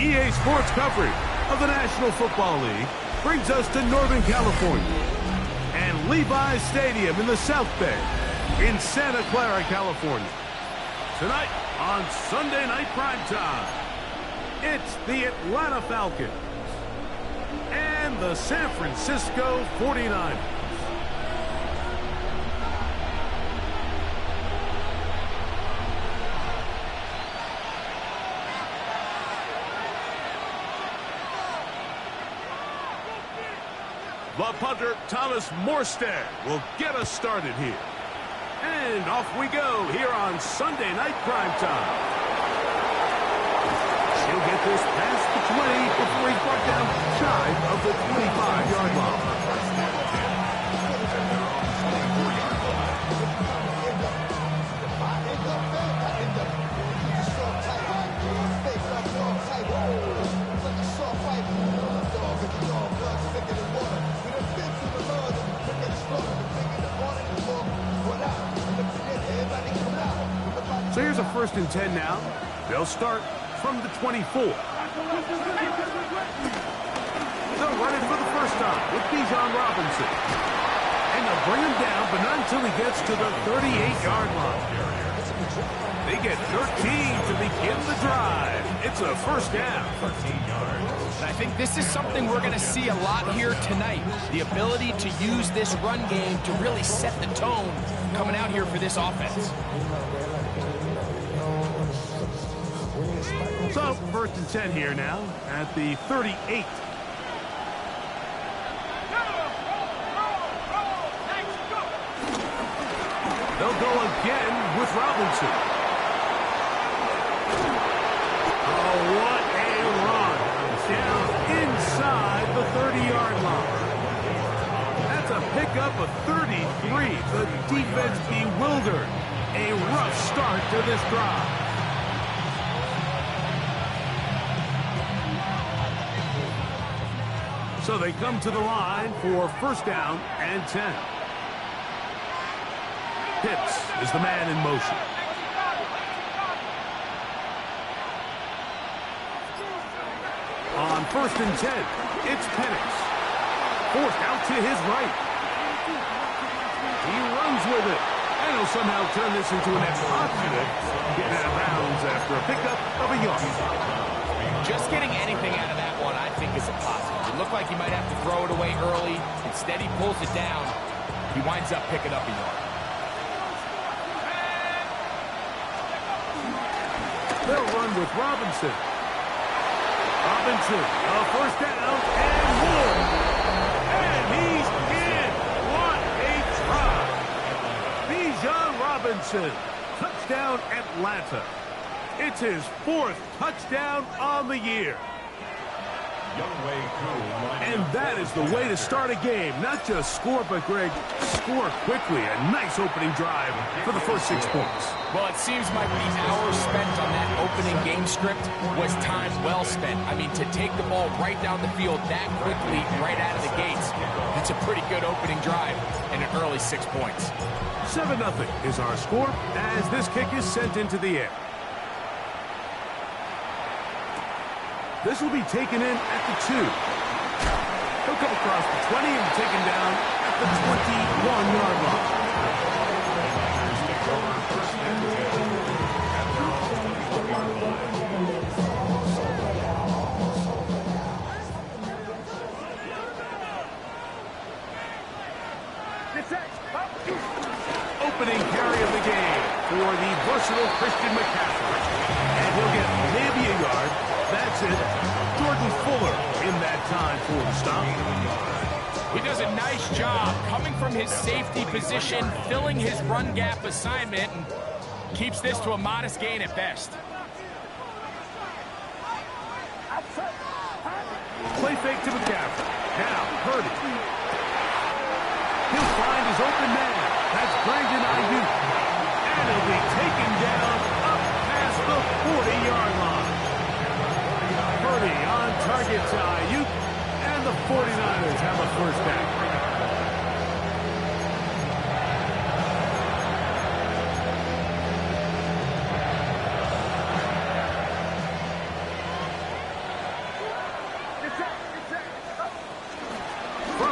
EA Sports coverage of the National Football League brings us to Northern California and Levi's Stadium in the South Bay in Santa Clara, California. Tonight on Sunday Night Primetime, it's the Atlanta Falcons and the San Francisco 49ers. The punter, Thomas Morstead, will get us started here. And off we go here on Sunday Night Primetime. He'll get this past the 20 before he's brought down shy of the 25-yard line. So here's a 1st and 10 now. They'll start from the 24. They'll run it for the first time with Bijan Robinson. And they'll bring him down, but not until he gets to the 38-yard line. They get 13 to begin the drive. It's a 1st down. 13 yards. And I think this is something we're going to see a lot here tonight. The ability to use this run game to really set the tone coming out here for this offense. So, 1st and 10 here now at the 38. They'll go again with Robinson. Oh, what a run. Down inside the 30-yard line. That's a pickup of 33. The defense bewildered. A rough start to this drive. So they come to the line for 1st down and 10. Pitts is the man in motion. On 1st and 10, it's Penix. Forced out to his right. He runs with it. And he'll somehow turn this into an positive. Getting out of bounds after a pickup of a yard. Just getting anything out of that one, I think, is a positive. It looked like he might have to throw it away early. Instead, he pulls it down. He winds up picking up a yard. They'll run with Robinson. Robinson, a 1st down and more. And he's in. What a try. Bijan Robinson. Touchdown Atlanta. It's his 4th touchdown on the year. And that is the way to start a game. Not just score, but, Greg, score quickly. A nice opening drive for the first 6 points. Well, it seems like the hours spent on that opening game script was time well spent. I mean, to take the ball right down the field that quickly, right out of the gates, it's a pretty good opening drive and an early 6 points. 7-0 is our score as this kick is sent into the air. This will be taken in at the 2. He'll come across the 20 and taken down at the 21-yard line. Opening carry of the game for the versatile Christian McCaffrey. And he'll get maybe a yard. That's it. Jordan Fuller in that time for the stop. He does a nice job coming from his safety position, filling his run gap assignment, and keeps this to a modest gain at best. Play fake to McCaffrey. Now, Purdy. He'll find his open man. That's Brandon Ayuk. And he'll be taken down up past the 40-yard line. Purdy on target to Ayuk, and the 49ers have a 1st down.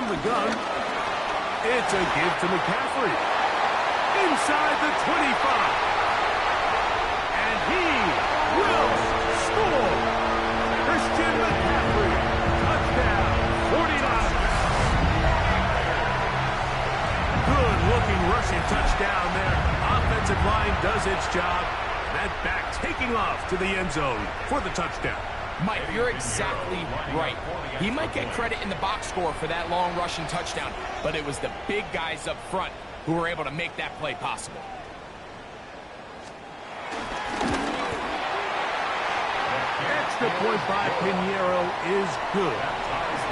from the gun. It's a give to McCaffrey. Inside the 25. And he will score. Christian McCaffrey. Touchdown. 49. Good-looking rushing touchdown there. Offensive line does its job. That back taking off to the end zone for the touchdown. Mike, you're exactly right. He might get credit in the box score for that long rushing touchdown, but it was the big guys up front who were able to make that play possible. Extra point by Pinheiro is good.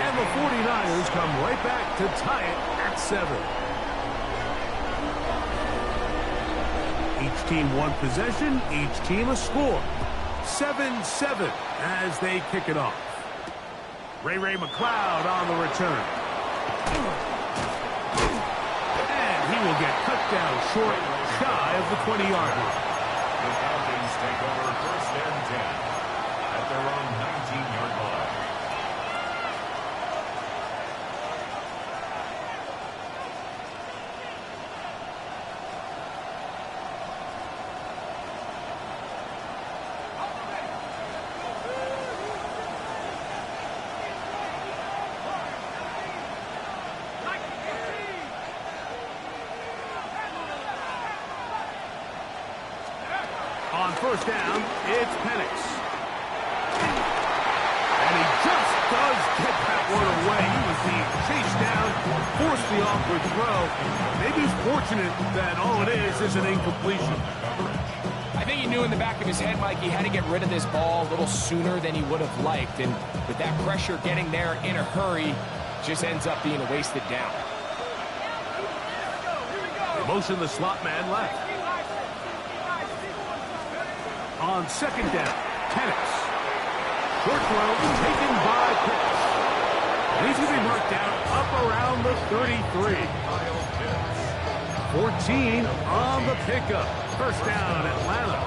And the 49ers come right back to tie it at 7. Each team one possession, each team a score. 7-7 as they kick it off. Ray McCloud on the return. And he will get cut down short, shy of the 20-yard line. The Falcons take over 1st and 10 at their own 19-yard line. On 1st down, it's Penix. And he just does get that one away. He was being chased down, forced the awkward throw. Maybe he's fortunate that all it is an incompletion. I think he knew in the back of his head, Mike, he had to get rid of this ball a little sooner than he would have liked. And with that pressure getting there in a hurry, just ends up being a wasted down. They motion the slot man left. On 2nd down, Penix. Short throw taken by Pitts. And he's going to be marked down up around the 33. 14 on the pickup. 1st down, Atlanta.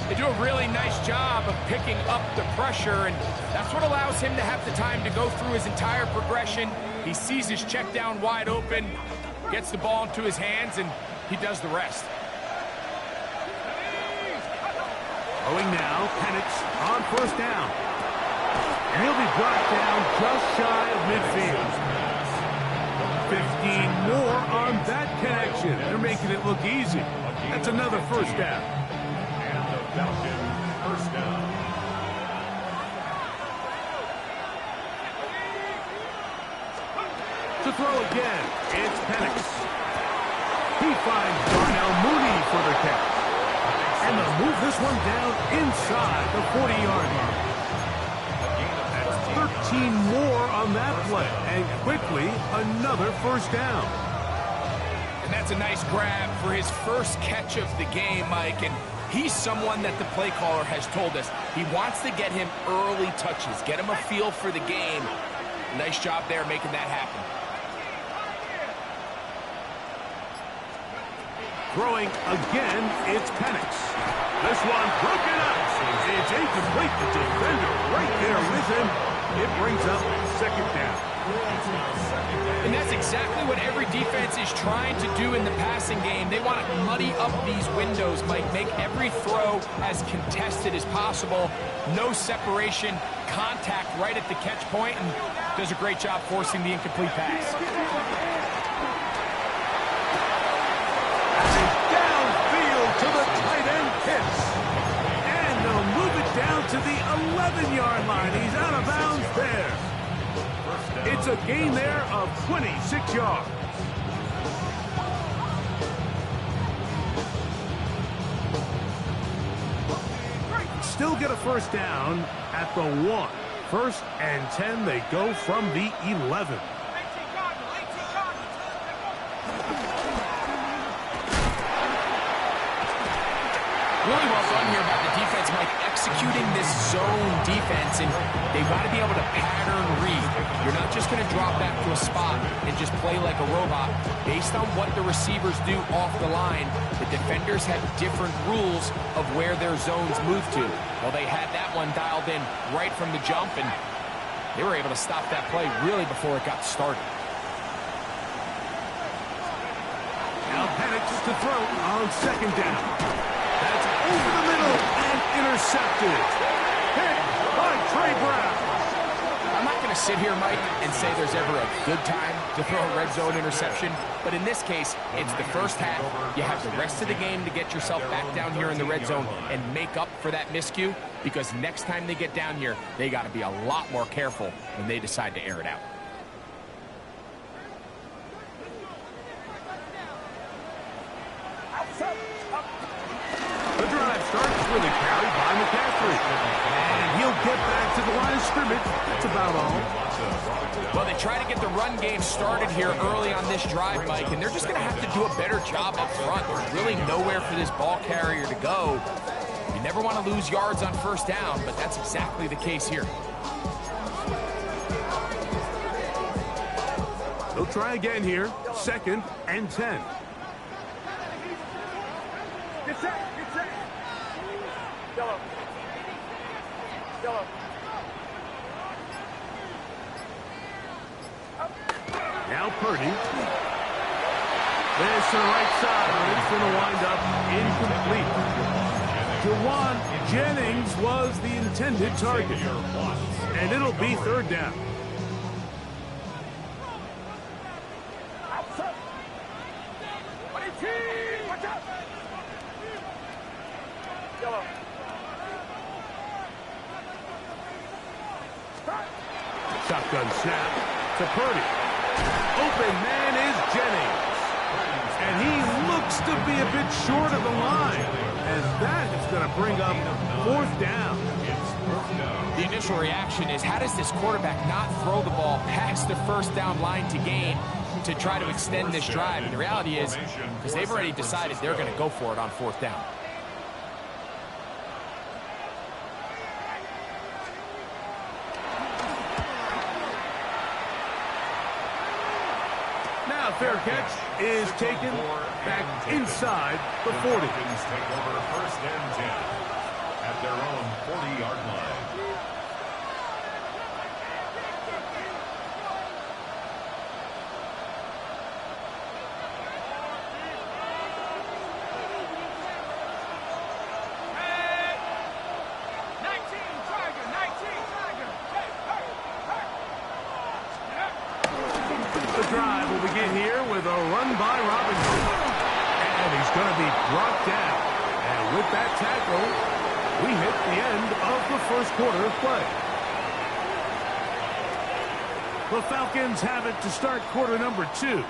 They do a really nice job of picking up the pressure, and that's what allows him to have the time to go through his entire progression. He sees his check down wide open, gets the ball into his hands, and he does the rest. Going now, Penix on 1st down. And he'll be brought down just shy of midfield. 15 more on that connection. They're making it look easy. That's another 1st down. And the Falcons 1st down. To throw again, it's Penix. He finds Darnell Mooney for the catch. And they'll move this one down inside the 40-yard line. That's 13 more on that play. And quickly, another 1st down. And that's a nice grab for his first catch of the game, Mike. And he's someone that the play caller has told us he wants to get him early touches, get him a feel for the game. Nice job there making that happen. Throwing again, it's Penix. This one broken up. It's incomplete. The defender right there with him. It brings up 2nd down. And that's exactly what every defense is trying to do in the passing game. They want to muddy up these windows, Mike, make every throw as contested as possible. No separation, contact right at the catch point, and does a great job forcing the incomplete pass. To the tight end Pitts. And they'll move it down to the 11-yard line. He's out of bounds there. It's a gain there of 26 yards. Still get a 1st down at the 1. 1st and 10, they go from the 11. Really well done here by the defense, Mike, executing this zone defense, and they've got to be able to pattern read. You're not just going to drop back to a spot and just play like a robot. Based on what the receivers do off the line, the defenders have different rules of where their zones move to. Well, they had that one dialed in right from the jump, and they were able to stop that play really before it got started. Now Penix to throw on second down. That's over the middle and intercepted. Hit by Trey Brown. I'm not going to sit here, Mike, and say there's ever a good time to throw a red zone interception, but in this case, it's the first half. You have the rest of the game to get yourself back down here in the red zone and make up for that miscue, because next time they get down here, they got to be a lot more careful when they decide to air it out. The drive starts with a carry by McCaffrey. And he'll get back to the line of scrimmage. That's about all. Well, they try to get the run game started here early on this drive, Mike, and they're just going to have to do a better job up front. There's really nowhere for this ball carrier to go. You never want to lose yards on first down, but that's exactly the case here. They'll try again here. 2nd and 10. Get set. Yellow. Now Purdy. There's to the right side, and it's going to wind up incomplete. Jawan Jennings was the intended target. And it'll be 3rd down. Shotgun snap to Purdy. Open man is Jennings. And he looks to be a bit short of the line. And that is going to bring up 4th down. The initial reaction is, how does this quarterback not throw the ball past the first down line to gain to try to extend this drive? And the reality is, because they've already decided they're going to go for it on 4th down. Now fair catch is taken back inside the 40. Take over 1st and 10 at their own 40-yard line. The drive will begin here with a run by Robinson. And he's going to be brought down. And with that tackle, we hit the end of the 1st quarter of play. The Falcons have it to start quarter number 2.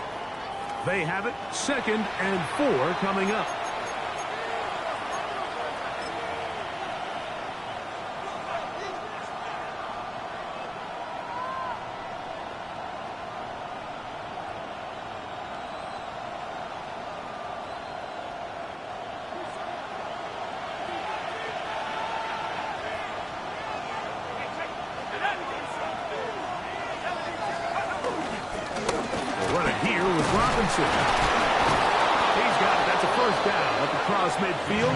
They have it 2nd and 4 coming up. Robinson. He's got it. That's a 1st down up across midfield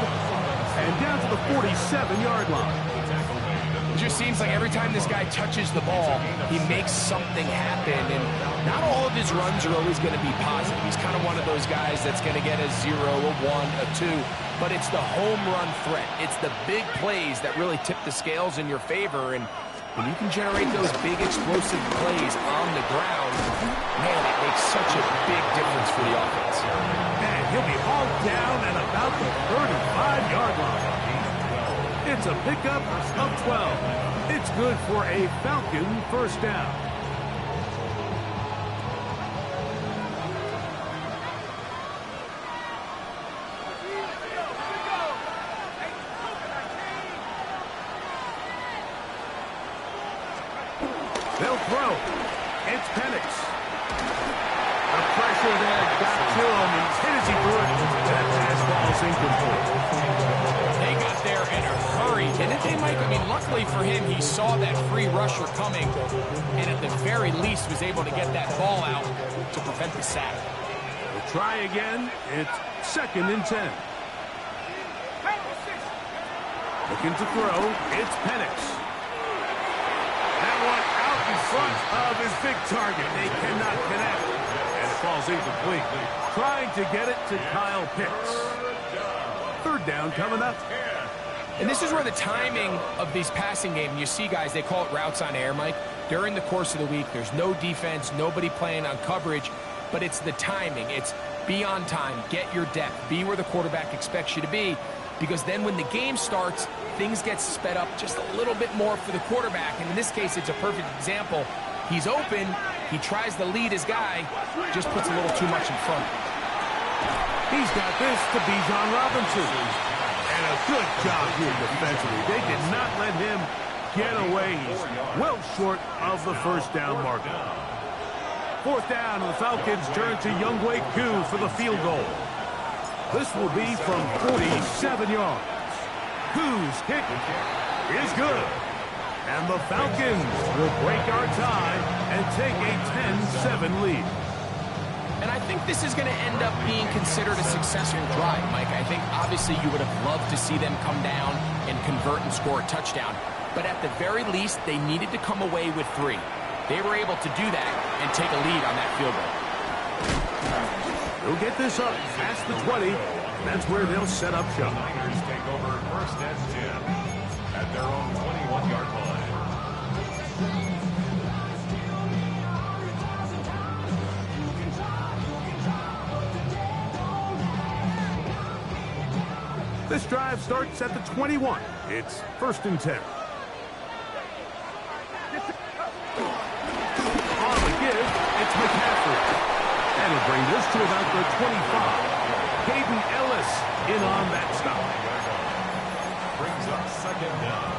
and down to the 47-yard line. It just seems like every time this guy touches the ball, he makes something happen, and not all of his runs are always going to be positive. He's kind of one of those guys that's going to get a 0, a 1, a 2, but it's the home run threat. It's the big plays that really tip the scales in your favor, and when you can generate those big explosive plays on the ground, man, it makes such a big difference for the offense. And he'll be hauled down at about the 35-yard line. It's a pickup of 12. It's good for a Falcon 1st down. They'll throw. It's Penix. The pressure there got to him. He's hit as he threw it. That pass ball's incomplete. They got there in a hurry, didn't they, Mike? I mean, luckily for him, he saw that free rusher coming, and at the very least was able to get that ball out to prevent the sack. We'll try again. It's 2nd and 10. Looking to throw. It's Penix. That one out in front of his big target. They cannot connect. And a falls incomplete. Trying to get it to Kyle Pitts. Third down coming up. And this is where the timing of these passing games, you see guys, they call it routes on air, Mike. During the course of the week, there's no defense, nobody playing on coverage, but it's the timing. It's be on time, get your depth, be where the quarterback expects you to be, because then when the game starts, things get sped up just a little bit more for the quarterback. And in this case, it's a perfect example. He's open, he tries to lead his guy, just puts a little too much in front. He's got this to Bijan Robinson. And a good job here defensively. They did not let him get away. He's well short of the first down marker. Fourth down, and the Falcons turn to Younghoe Koo for the field goal. This will be from 47 yards. Koo's kick is good. And the Falcons will break our tie and take a 10-7 lead. And I think this is going to end up being considered a successful drive, Mike. I think obviously you would have loved to see them come down and convert and score a touchdown. But at the very least, they needed to come away with 3. They were able to do that and take a lead on that field goal. They'll get this up past the 20. That's where they'll set up shop. Niners take over first and 10 at their own 21-yard line. This drive starts at the 21. It's first and 10. On the give, it's McCaffrey. That'll bring this to about the 25. Hayden Ellis in on that stop. Brings up second down.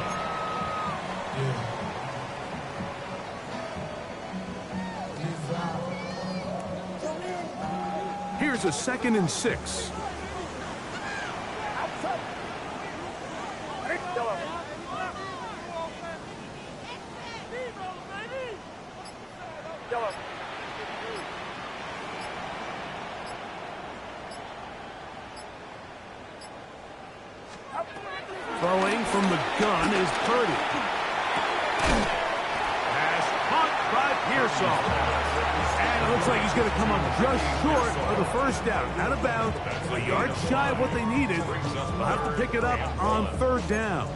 Here's a 2nd and 6. Throwing from the gun is Purdy. Pass caught by Pearsall. And it looks like he's going to come up just short of the first down. Out of bounds, a yard shy of what they needed. They'll have to pick it up on third down.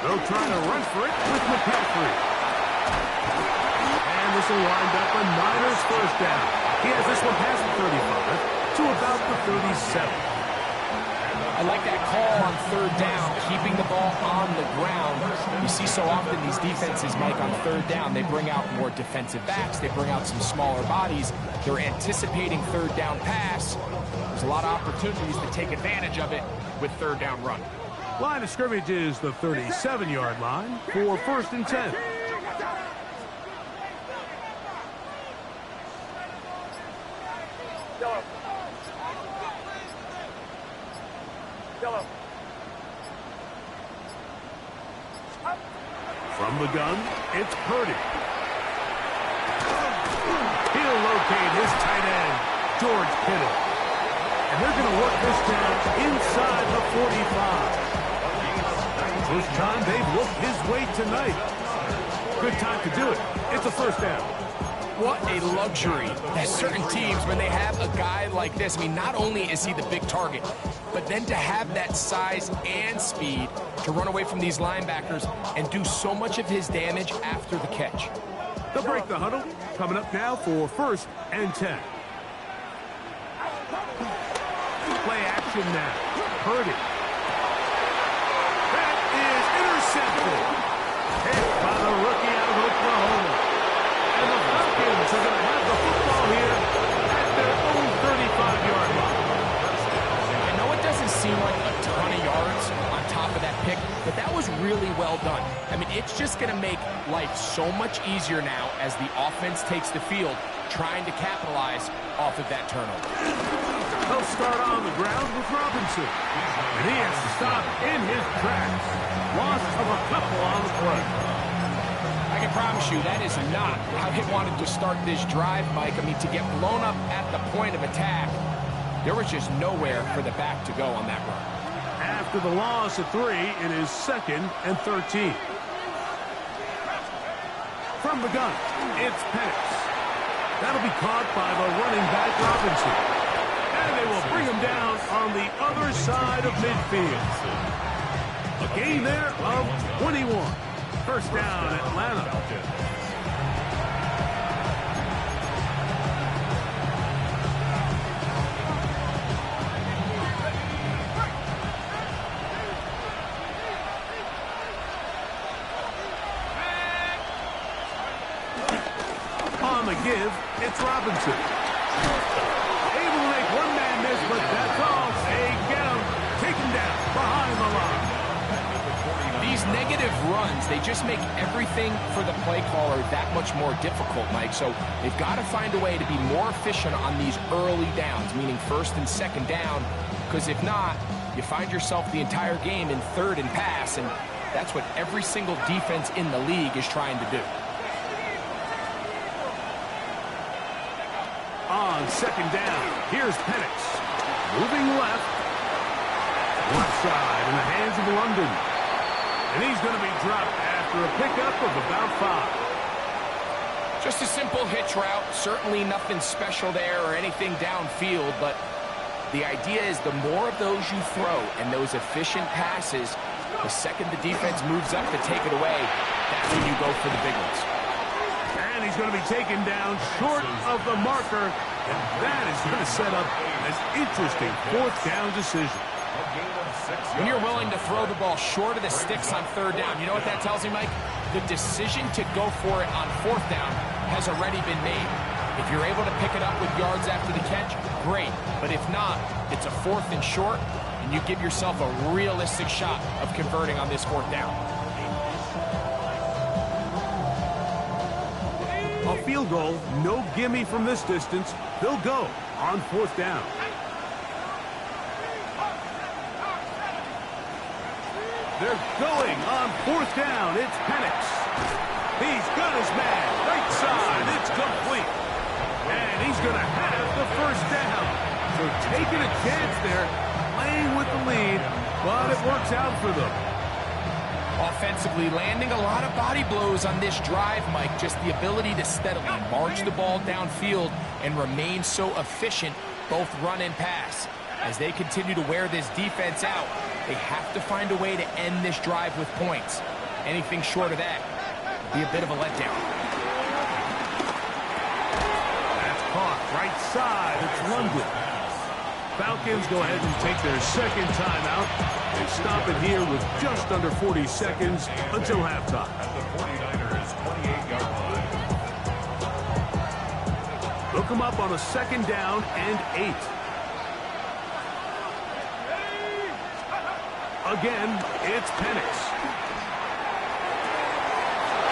They'll try to run for it with McCaffrey. And this will wind up a Niners first down. He has this one past the 35 to about the 37. I like that call on third down, keeping the ball on the ground. You see so often these defenses, Mike, on third down, they bring out more defensive backs. They bring out some smaller bodies. They're anticipating third down pass. There's a lot of opportunities to take advantage of it with third down run. Line of scrimmage is the 37-yard line for first and 10. From the gun, it's Purdy. He'll locate his tight end, George Kittle. And they're going to work this down inside the 45. First time they've looked his way tonight. Good time to do it. It's a first down. What a luxury that certain teams, when they have a guy like this, I mean, not only is he the big target, but then to have that size and speed to run away from these linebackers and do so much of his damage after the catch. They'll break the huddle. Coming up now for first and 10. Play action now. Purdy. That is intercepted. Hit by the rookie out of Oklahoma. And the Falcons are going to have the football here at their own 35-yard line. I know it doesn't seem like a ton of yards on top of that pick, but that was really well done. I mean, it's just going to make life so much easier now as the offense takes the field, trying to capitalize off of that turnover. They'll start on the ground with Robinson. And he has to stop in his tracks. Loss of a couple on the play. I I can promise you that is not how they wanted to start this drive, Mike. I mean, to get blown up at the point of attack, there was just nowhere for the back to go on that run. After the loss of 3, it is 2nd and 13. From the gun, it's Penix. That'll be caught by the running back Robinson. And they will bring him down on the other side of midfield. A gain there of 21. First down, Atlanta. On the give, it's Robinson. Able to make one man miss, but that's all. They get him taken down behind the line. These negative runs, they just make everything for the play caller that much more difficult, Mike. So they've got to find a way to be more efficient on these early downs, meaning 1st and 2nd down, because if not, you find yourself the entire game in 3rd and pass, and that's what every single defense in the league is trying to do. On 2nd down, here's Penix. Moving left. Left side in the hands of London. And he's going to be dropped after a pickup of about 5. Just a simple hitch route. Certainly nothing special there or anything downfield, but the idea is the more of those you throw and those efficient passes, the second the defense moves up to take it away, that's when you go for the big ones. And he's going to be taken down short of the marker, and that is going to set up an interesting 4th down decision. When you're willing to throw the ball short of the sticks on 3rd down, you know what that tells me, Mike? The decision to go for it on 4th down has already been made. If you're able to pick it up with yards after the catch, great. But if not, it's a 4th and short, and you give yourself a realistic shot of converting on this 4th down. A field goal, no gimme from this distance. They'll go on 4th down. They're going on 4th down. It's Penix. He's got his man. Right side. It's complete. And he's going to have the 1st down. So taking a chance there, playing with the lead, but it works out for them. Offensively, landing a lot of body blows on this drive, Mike. Just the ability to steadily march the ball downfield and remain so efficient, both run and pass. As they continue to wear this defense out, they have to find a way to end this drive with points. Anything short of that would be a bit of a letdown. That's caught right side. It's London. Falcons go ahead and take their 2nd timeout. They stop it here with just under 40 seconds until halftime. At the 49ers 28-yard line. Look them up on a 2nd down and 8. Again, it's Penix.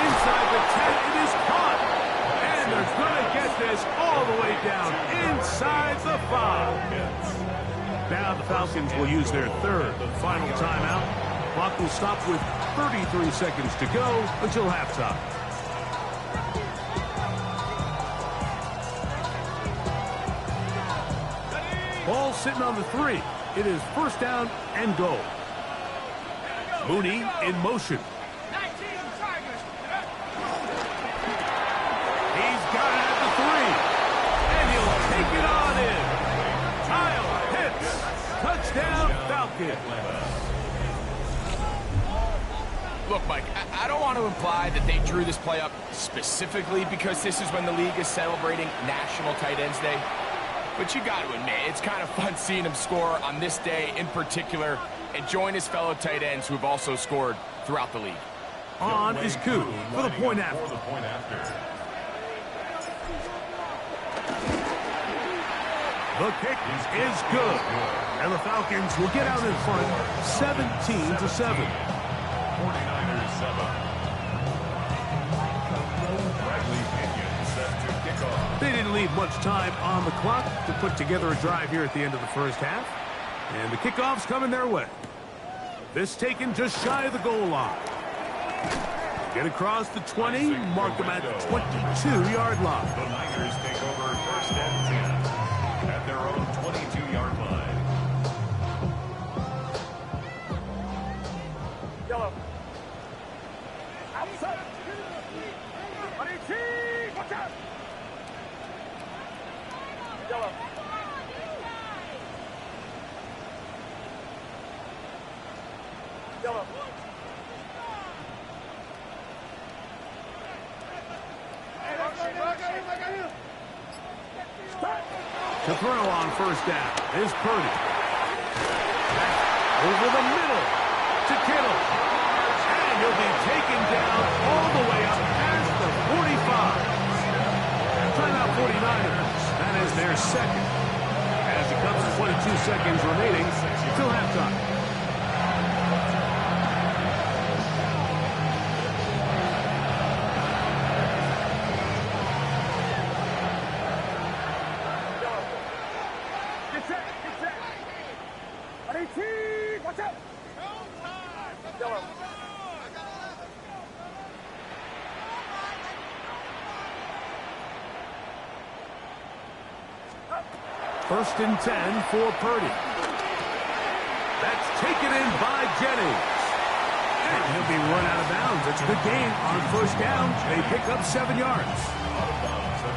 Inside the 10, it is caught. And they're going to get this all the way down inside the 5. Now the Falcons will use their 3rd final timeout. Clock will stop with 33 seconds to go until halftime. Ball sitting on the 3. It is 1st down and goal. Mooney in motion. He's got it at the 3. And he'll take it on in. Kyle Pitts. Touchdown, Falcons. Look, Mike, I don't want to imply that they drew this play up specifically because this is when the league is celebrating National Tight Ends Day. But you got to admit, it's kind of fun seeing him score on this day in particular and join his fellow tight ends who have also scored throughout the league. On is Koo for the point after. The kick is good. And the Falcons will get out in front 17-7. 49ers 7. They didn't leave much time on the clock to put together a drive here at the end of the 1st half. And the kickoff's coming their way. This taken just shy of the goal line. Get across the 20, mark him at the 22-yard line. The Niners take over first and 10 at their own 22-yard line. Yellow. Outside. Watch out. Yellow. Yellow. To throw on first down is Purdy. Over the middle to Kittle. And he'll be taken down all the way up past the 45. Timeout 49ers. That is their second. As it comes to 22 seconds remaining till halftime. Watch out! Yellow. First and 10 for Purdy. That's taken in by Jennings. And he'll be run out of bounds. It's a good game on first down. They pick up 7 yards.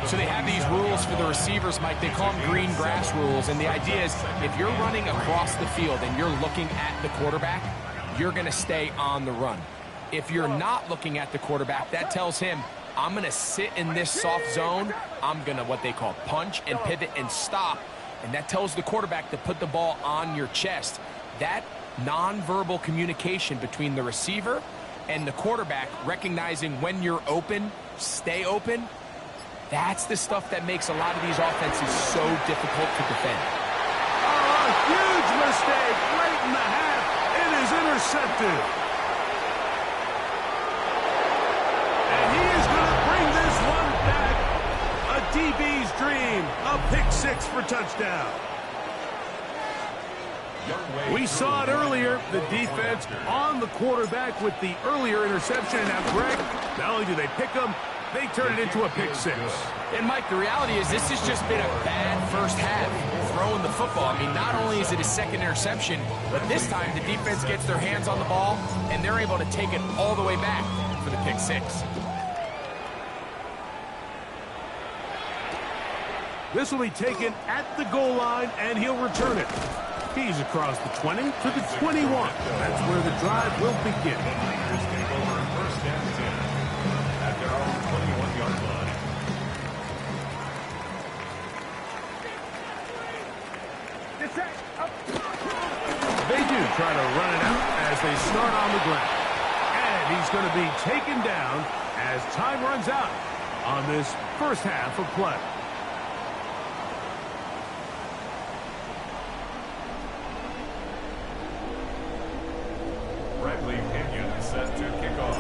So they have these rules for the receivers, Mike. They call them green grass rules. And the idea is if you're running across the field and you're looking at the quarterback, you're going to stay on the run. If you're not looking at the quarterback, that tells him, I'm going to sit in this soft zone. I'm going to what they call punch and pivot and stop. And that tells the quarterback to put the ball on your chest. That nonverbal communication between the receiver and the quarterback, recognizing when you're open, stay open, that's the stuff that makes a lot of these offenses so difficult to defend. Oh, a huge mistake late in the half. It is intercepted. And he is going to bring this one back. A DB's dream. A pick six for touchdown. We saw it earlier. The defense on the quarterback with the earlier interception. Now, Greg, not only do they pick him, they turn it into a pick six. And, Mike, the reality is this has just been a bad first half throwing the football. I mean, not only is it his second interception, but this time the defense gets their hands on the ball, and they're able to take it all the way back for the pick six. This will be taken at the goal line, and he'll return it. He's across the 20 to the 21. That's where the drive will begin. The Niners take over first and 10 at their own 21-yard line. They do try to run it out as they start on the ground. And he's going to be taken down as time runs out on this first half of play. Bradley Pinion set to kick off.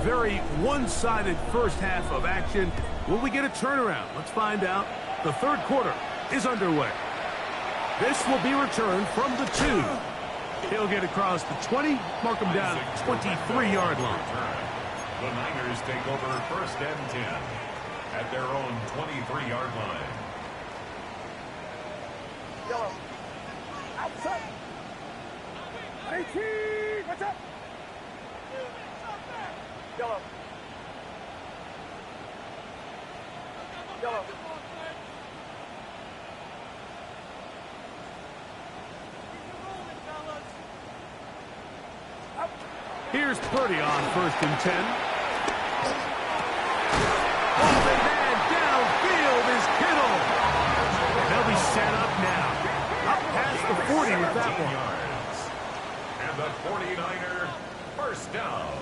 Very one-sided first half of action. Will we get a turnaround? Let's find out. The third quarter is underway. This will be returned from the 2. He'll get across the 20, mark him down at 23-yard line. The Niners take over first and 10 at their own 23-yard line. Yellow. Outside. 18. Watch out. Yellow. Yellow. Here's Purdy on first and 10. Open man downfield is Kittle. And they'll be set up now. Up past the 40 with that one. And the 49er first down.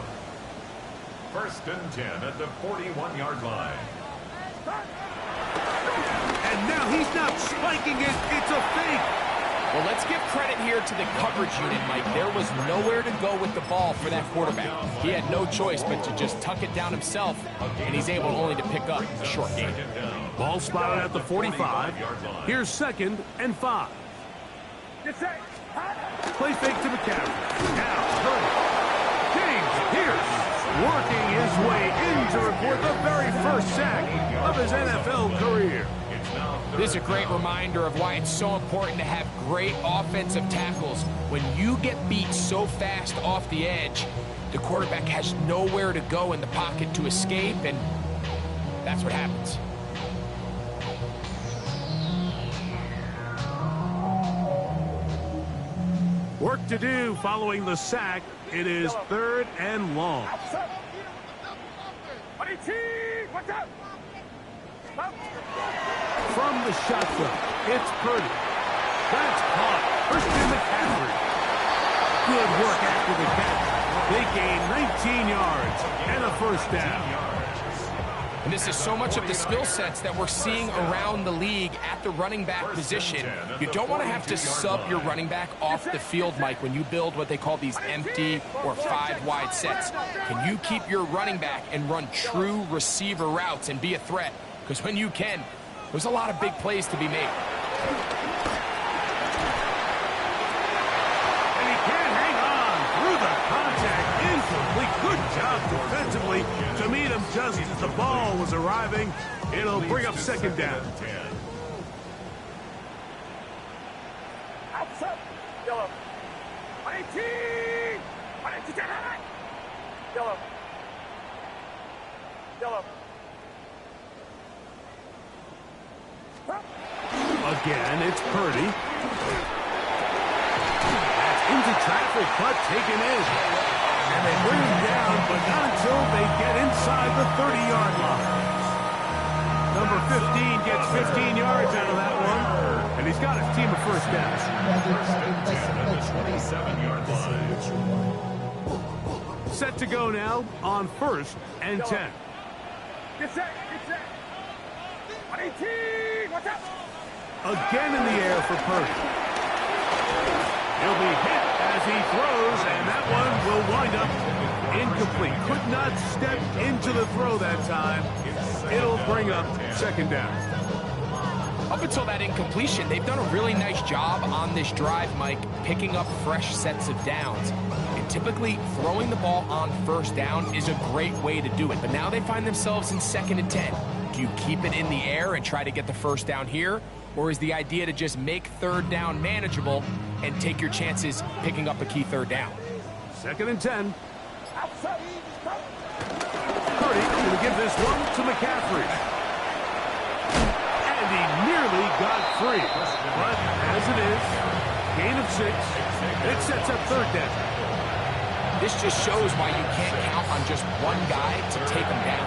First and 10 at the 41-yard line. And now he's not spiking it. It's a fake. Well, let's give credit here to the coverage unit, Mike. There was nowhere to go with the ball for that quarterback. He had no choice but to just tuck it down himself, and he's able only to pick up a short gain. Ball spotted at the 45. Here's second and 5. Play fake to McCaffrey. Now, Purdy. James here for the very first sack of his NFL career. This is a great reminder of why it's so important to have great offensive tackles. When you get beat so fast off the edge, the quarterback has nowhere to go in the pocket to escape, and that's what happens. Work to do following the sack. It is 3rd and long. Outside. 22. Watch out. Stop. From the shotgun, it's Purdy. That's caught. Christian McCaffrey. Good work after the catch. They gain 19 yards and a first down. And this is so much of the skill sets that we're seeing around the league at the running back position. You don't want to have to sub your running back off the field, Mike, when you build what they call these empty or 5-wide sets. Can you keep your running back and run true receiver routes and be a threat? Because when you can, there's a lot of big plays to be made. And he can't hang on through the contact. Incomplete. Good job defensively to meet him just as the ball was arriving. It'll bring up 2nd down. Outside. Yellow. 18. 22. Yellow. Yellow. Again, it's Purdy. That's into traffic, but taken in. And they bring him down, but not until they get inside the 30-yard line. Number 15 gets 15 yards out of that one, and he's got his team a first down. 27-yard line. Set to go now on 1st and 10. Get set. Get set. 18. Watch out. Again in the air for Purdy. He'll be hit as he throws, and that one will wind up incomplete. Could not step into the throw that time. It'll bring up 2nd down. Up until that incompletion, they've done a really nice job on this drive, Mike, picking up fresh sets of downs. And typically, throwing the ball on 1st down is a great way to do it. But now they find themselves in 2nd and 10. Do you keep it in the air and try to get the 1st down here? Or is the idea to just make 3rd down manageable and take your chances picking up a key 3rd down? 2nd and 10. Outside. Stop. Purdy going to give this one to McCaffrey. And he nearly got free. But as it is, gain of 6. It sets up 3rd down. This just shows why you can't count on just one guy to take him down.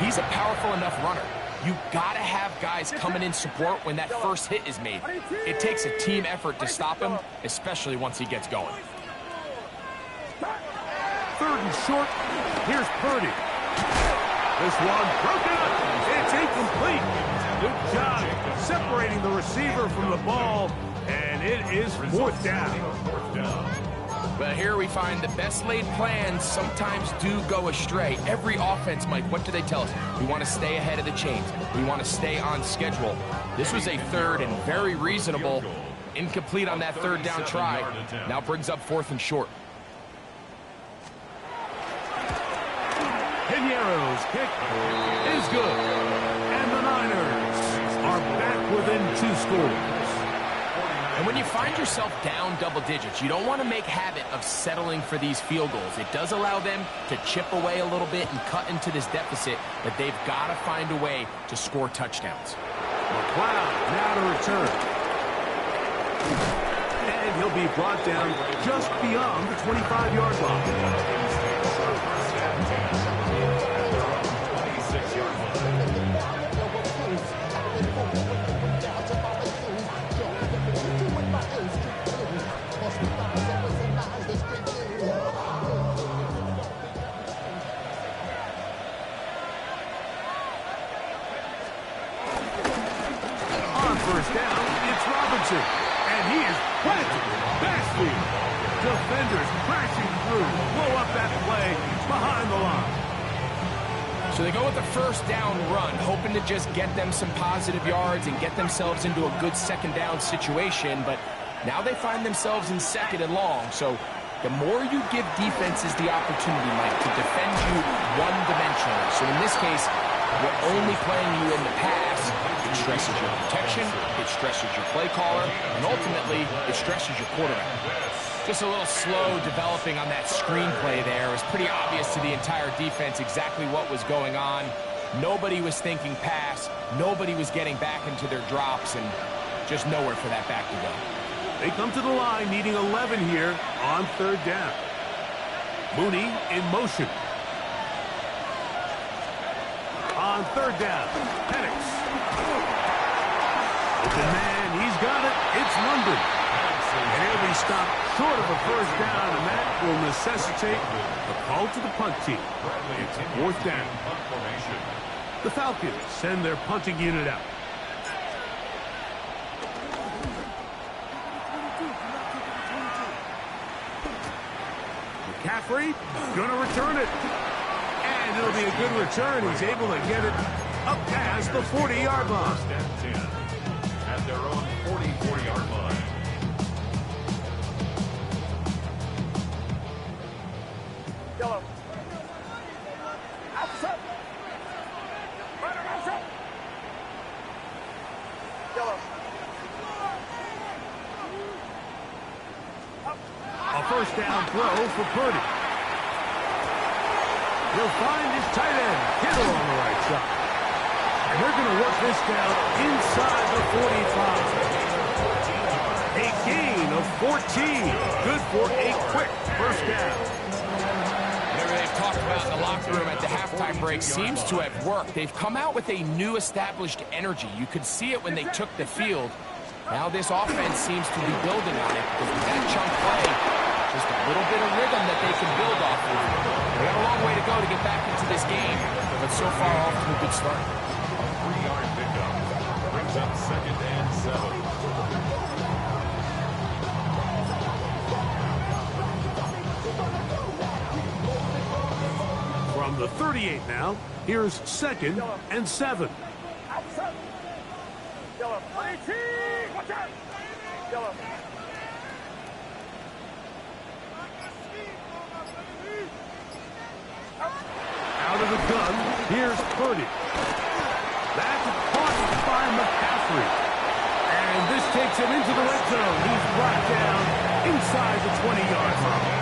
He's a powerful enough runner. You gotta have guys coming in support when that first hit is made. It takes a team effort to stop him, especially once he gets going. 3rd and short. Here's Purdy. This one broken up. It's incomplete. Good job separating the receiver from the ball, and it is 4th down. But here we find the best laid plans sometimes do go astray. Every offense, Mike, what do they tell us? We want to stay ahead of the chains. We want to stay on schedule. This was a 3rd and very reasonable. Incomplete on that 3rd down try. Now brings up 4th and short. Pinero's kick is good. And the Niners are back within 2 scores. And when you find yourself down double digits, you don't want to make habit of settling for these field goals. It does allow them to chip away a little bit and cut into this deficit, but they've got to find a way to score touchdowns. McLeod now to return. And he'll be brought down just beyond the 25-yard line. First down, it's Robinson, and he is planted backfield. Defenders crashing through, blow up that play behind the line. So they go with the 1st down run, hoping to just get them some positive yards and get themselves into a good 2nd down situation, but now they find themselves in 2nd and long, so the more you give defenses the opportunity, Mike, to defend you one-dimensionally. So in this case, we're only playing you in the pass. It stresses your protection, it stresses your play caller, and ultimately, it stresses your quarterback. Just a little slow developing on that screenplay there. It was pretty obvious to the entire defense exactly what was going on. Nobody was thinking pass. Nobody was getting back into their drops, and just nowhere for that back to go. They come to the line needing 11 here on third down. Mooney in motion. On third down, Penix. Open man, he's got it. It's London. And he'll be stopped short of a first down, and that will necessitate a call to the punt team. It's fourth down. The Falcons send their punting unit out. McCaffrey gonna return it. And it'll be a good return. He's able to get it up past the 40-yard line. First and 10 at their own 44-yard line. Yellow. Outside. Runner outside. Yellow. A first down throw for Purdy. He'll find his tight end, Kittle, on the right side. And they're going to work this down inside the 45. A gain of 14. Good for a quick first down. Whatever they've talked about in the locker room at the halftime break seems to have worked. They've come out with a new established energy. You could see it when they took the field. Now this offense seems to be building on it because with that chunk play, just a little bit of rhythm that they can build off of. They got a long way to go to get back into this game, but so far off to a good start. A 3-yard pickup brings up second and 7. From the 38 now, here's second and 7. Outside. Yellow. 18. Watch out. Yellow. Out of the gun, here's Purdy. That's caught by McCaffrey. And this takes him into the red zone. He's brought down inside the 20-yard line.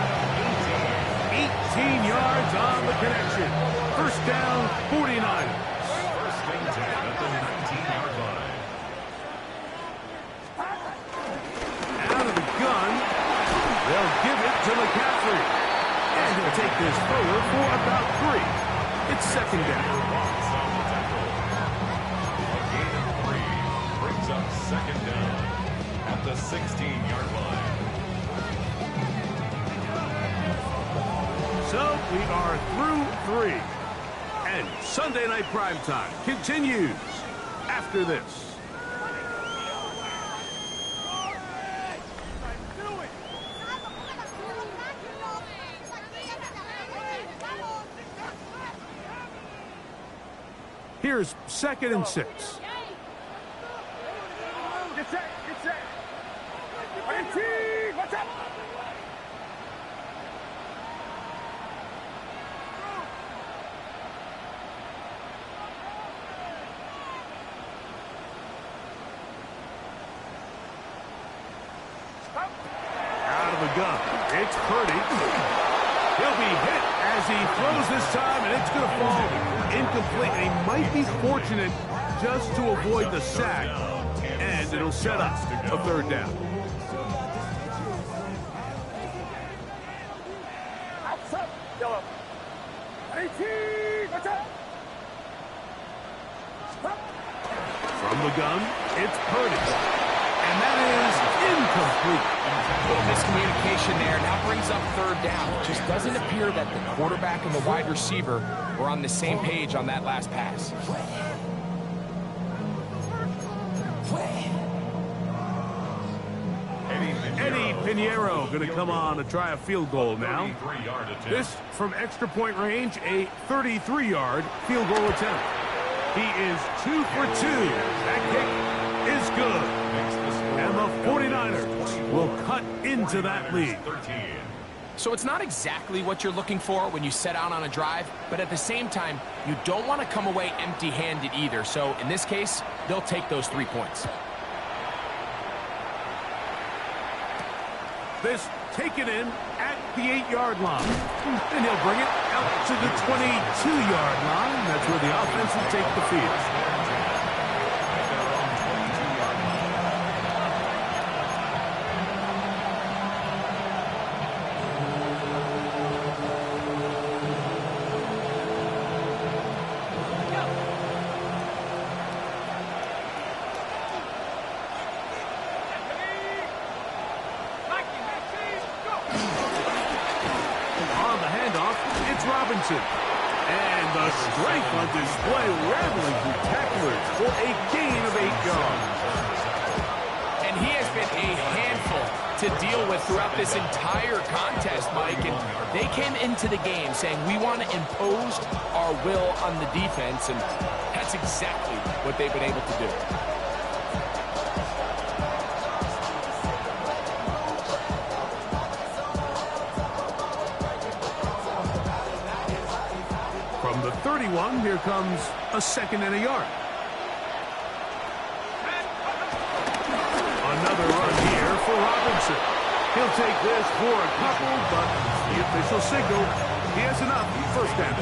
18 yards on the connection. First down, 49ers. First and 10 at the 19-yard line. Out of the gun, they'll give it to McCaffrey. And he'll take this forward for about 3. It's second down. Ross on the tackle. A gain of 3 brings up second down at the 16-yard line. So we are through 3. And Sunday Night Primetime continues after this. Here's second and 6. Get set. Get set. 18. Watch out. Out of the gun. It's Purdy. He'll be hit as he throws this time, and it's going to fall incomplete. And he might be fortunate just to avoid the sack, and it'll set up a third down. Outside. Yellow. 18. Watch out. From the gun, it's Purdy. And that is incomplete. Well, miscommunication there now brings up third down. It just doesn't appear that the quarterback and the wide receiver were on the same page on that last pass. Eddie Pinheiro going to come on to try a field goal now. 33-yard attempt. This from extra point range, a 33-yard field goal attempt. He is 2 for 2. That kick is good. And the 49ers will cut into that lead. 13. So it's not exactly what you're looking for when you set out on a drive, but at the same time, you don't want to come away empty-handed either. So in this case, they'll take those 3 points. This taken in at the 8-yard line. And he'll bring it out to the 22-yard line. That's where the offense will take the field. Robinson. And the strength on display, rattling through tacklers for a gain of 8 yards. And he has been a handful to deal with throughout this entire contest, Mike. And they came into the game saying, we want to impose our will on the defense, and that's exactly what they've been able to do. From the 31, here comes a 2nd and a yard. Another run here for Robinson. He'll take this for a couple, but the official signal, he has enough. First down.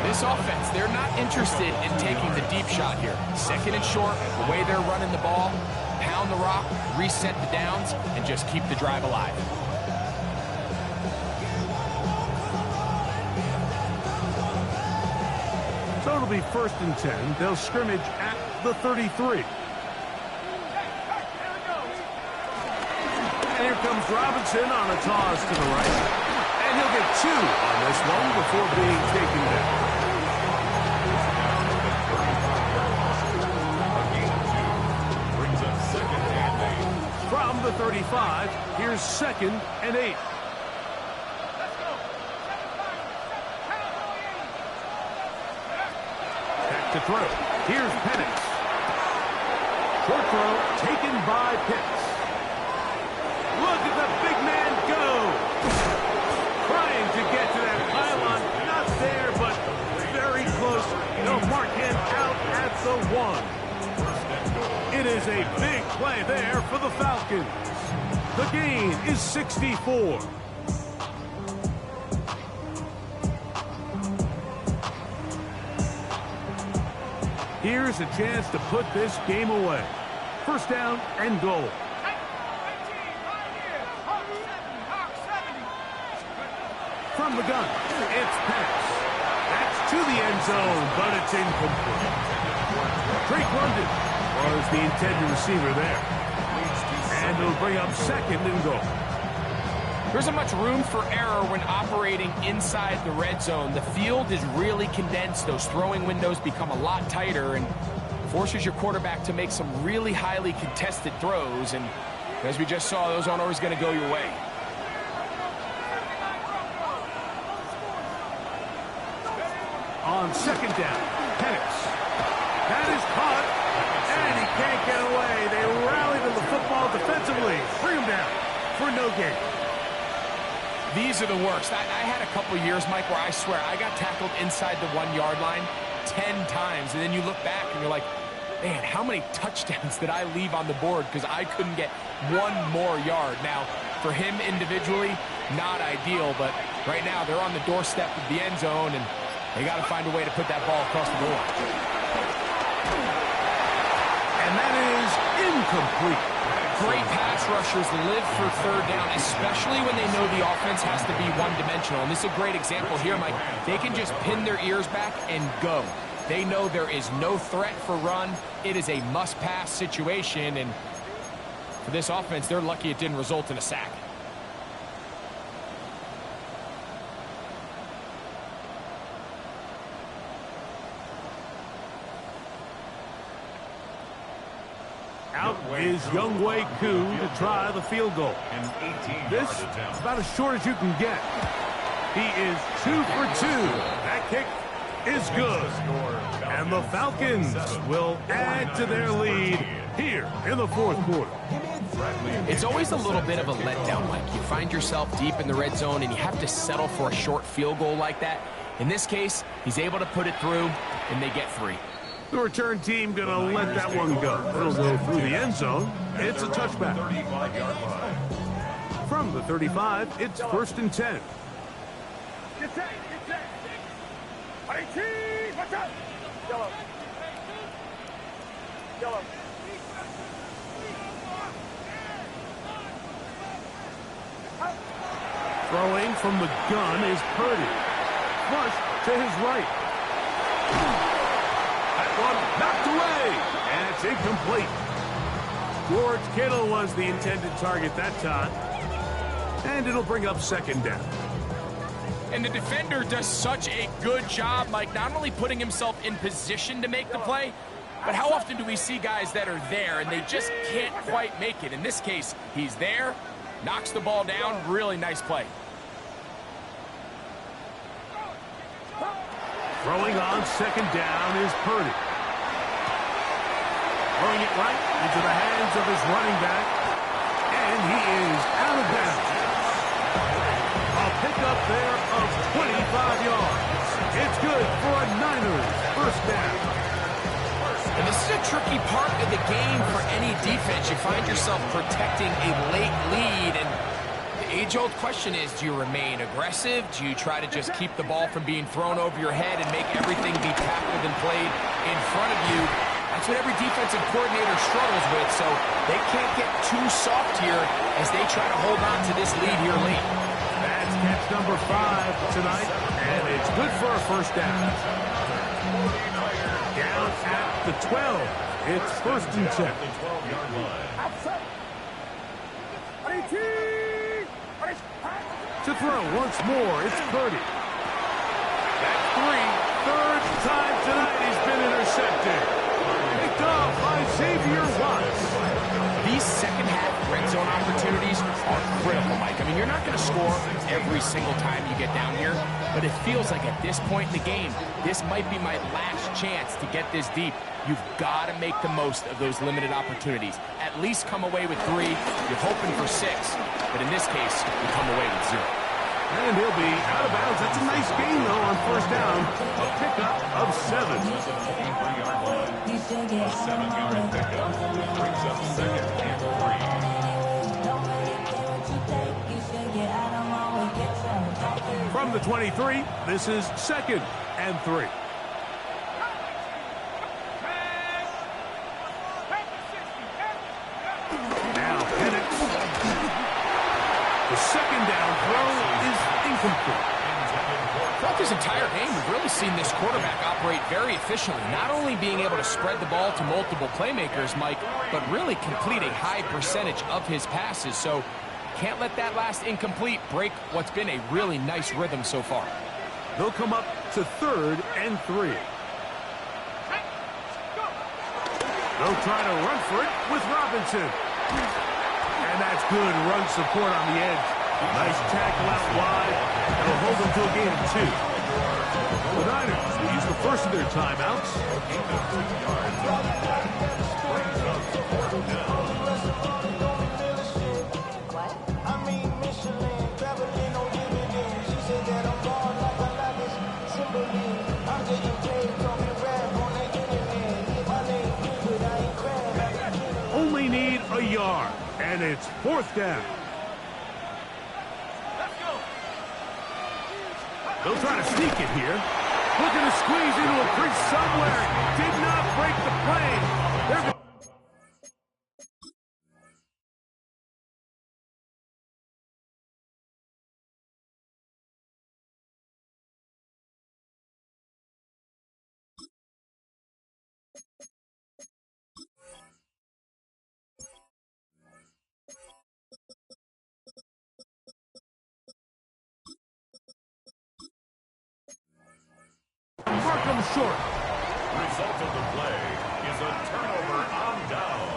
This offense, they're not interested in taking the deep shot here. 2nd and short, the way they're running the ball, pound the rock, reset the downs, and just keep the drive alive. So it'll be 1st and 10. They'll scrimmage at the 33. And here comes Robinson on a toss to the right. And he'll get 2 on this one before being taken down. Brings up 2nd and 8. From the 35, here's 2nd and 8. To throw. Here's Penix. Short throw taken by Pitts. Look at the big man go. Trying to get to that pylon. Not there, but very close. They'll mark him out at the 1. It is a big play there for the Falcons. The gain is 64. Here's a chance to put this game away. 1st down and goal. From the gun, it's Penix. That's to the end zone, but it's incomplete. Drake London was the intended receiver there. And it'll bring up 2nd and goal. There isn't much room for error when operating inside the red zone. The field is really condensed. Those throwing windows become a lot tighter and forces your quarterback to make some really highly contested throws. And as we just saw, those aren't always going to go your way. On 2nd down, Penix. That is caught, and he can't get away. They rally to the football defensively. Bring him down for no gain. These are the worst. I had a couple years, Mike, where I swear I got tackled inside the 1-yard line 10 times. And then you look back and you're like, man, how many touchdowns did I leave on the board because I couldn't get 1 more yard? Now, for him individually, not ideal. But right now, they're on the doorstep of the end zone, and they got to find a way to put that ball across the goal. And that is incomplete. Great pass rushers live for 3rd down, especially when they know the offense has to be one-dimensional. And this is a great example here, Mike. They can just pin their ears back and go. They know there is no threat for run. It is a must-pass situation. And for this offense, they're lucky it didn't result in a sack. Out is Younghoe Koo to try the field goal. This is about as short as you can get. He is 2 for 2. That kick is good. And the Falcons will add to their lead here in the fourth quarter. It's always a little bit of a letdown, Mike. You find yourself deep in the red zone and you have to settle for a short field goal like that. In this case, he's able to put it through, and they get 3. The return team going to let that one go. It'll go through the end zone. It's a touchback. From the 35, it's 1st and 10. Get set, get set. 18, watch out. Yellow. Yellow. Throwing from the gun is Purdy. Flush to his right. That one knocked away, and it's incomplete. George Kittle was the intended target that time, and it'll bring up 2nd down. And the defender does such a good job, Mike, not only putting himself in position to make the play, but how often do we see guys that are there and they just can't quite make it? In this case, he's there, knocks the ball down, really nice play. Throwing on 2nd down is Purdy. Throwing it right into the hands of his running back, and he is out of bounds. A pickup there of 25 yards. It's good for a Niners 1st down. And this is a tricky part of the game for any defense. You find yourself protecting a late lead, and the age-old question is, do you remain aggressive? Do you try to just keep the ball from being thrown over your head and make everything be tackled and played in front of you? That's what every defensive coordinator struggles with, so they can't get too soft here as they try to hold on to this lead here late. That's catch number 5 tonight, and it's good for a 1st down. Down at the 12. It's 1st and 10. Outside. 18. To throw once more, it's Purdy. That's 3. 3rd time tonight he's been intercepted. Picked off by Xavier Watts. These second-half red zone opportunities are critical, Mike. I mean, you're not going to score every single time you get down here, but it feels like at this point in the game, this might be my last chance to get this deep. You've got to make the most of those limited opportunities. At least come away with 3. You're hoping for 6, but in this case, you come away with 0. And he'll be out of bounds. That's a nice gain, though, on 1st down. A pickup of 7. A 7-yard pickup brings up 2nd and 3. From the 23, this is 2nd and 3. Now Penix. The 2nd down throw is incomplete. Throughout this entire game, we've really seen this quarterback operate very efficiently, not only being able to spread the ball to multiple playmakers, Mike, but really complete a high percentage of his passes. So can't let that last incomplete break what's been a really nice rhythm so far. They'll come up to 3rd and 3. They'll try to run for it with Robinson. And that's good run support on the edge. Nice tackle out wide. It'll hold them to a gain of 2. The Niners will use the first of their timeouts. Only need a yard, and it's 4th down. They'll try to sneak it here. Looking to squeeze into a crease somewhere. Did not break the play. They're mark them short. Result of the play is a turnover on down.